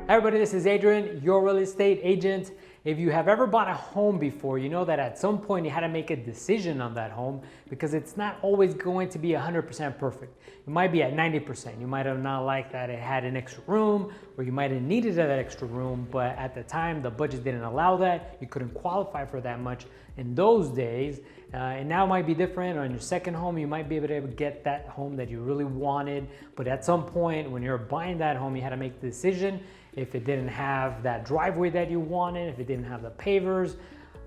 Hi everybody, this is Adrian, your real estate agent. If you have ever bought a home before, you know that at some point you had to make a decision on that home because it's not always going to be 100% perfect. It might be at 90%. You might have not liked that it had an extra room, or you might have needed that extra room, but at the time the budget didn't allow that. You couldn't qualify for that much in those days. And now it might be different. On your second home, you might be able to get that home that you really wanted. But at some point when you're buying that home, you had to make the decision. If it didn't have that driveway that you wanted, if it didn't have the pavers,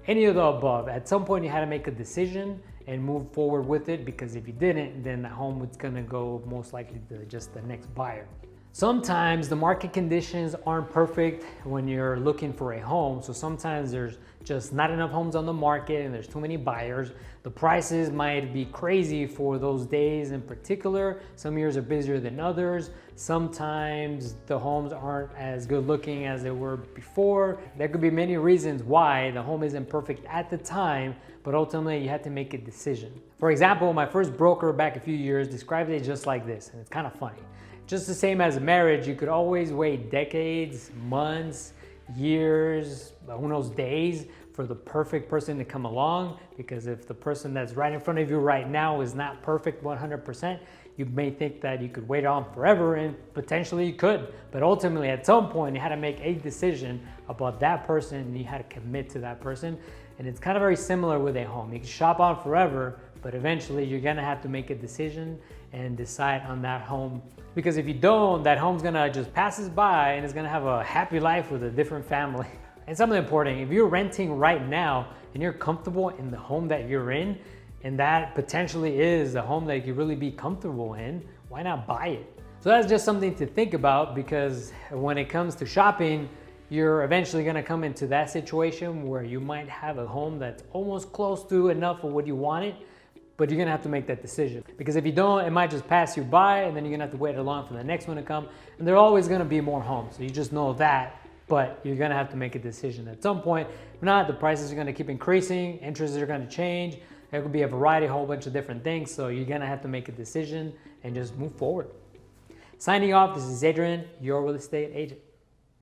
any of the above, at some point you had to make a decision and move forward with it, because if you didn't, then the home was gonna go most likely to just the next buyer. Sometimes the market conditions aren't perfect when you're looking for a home. So sometimes there's just not enough homes on the market and there's too many buyers. The prices might be crazy for those days in particular. Some years are busier than others. Sometimes the homes aren't as good looking as they were before. There could be many reasons why the home isn't perfect at the time, but ultimately you had to make a decision. For example, my first broker back a few years described it just like this, and it's kind of funny. Just the same as marriage, you could always wait decades, months, years, who knows, days for the perfect person to come along, because if the person that's right in front of you right now is not perfect 100%, you may think that you could wait on forever, and potentially you could. But ultimately, at some point, you had to make a decision about that person and you had to commit to that person. And it's kind of very similar with a home. You can shop on forever, but eventually you're gonna have to make a decision and decide on that home. Because if you don't, that home's gonna just passes by and it's gonna have a happy life with a different family. And something important, if you're renting right now and you're comfortable in the home that you're in, and that potentially is a home that you could really be comfortable in, why not buy it? So that's just something to think about, because when it comes to shopping, you're eventually gonna come into that situation where you might have a home that's almost close to enough of what you wanted, but you're gonna have to make that decision. Because if you don't, it might just pass you by, and then you're gonna have to wait along for the next one to come. And there are always gonna be more homes, so you just know that, but you're gonna have to make a decision at some point. If not, the prices are gonna keep increasing, interests are gonna change, there could be a variety, a whole bunch of different things, so you're gonna have to make a decision and just move forward. Signing off, this is Adrian, your real estate agent.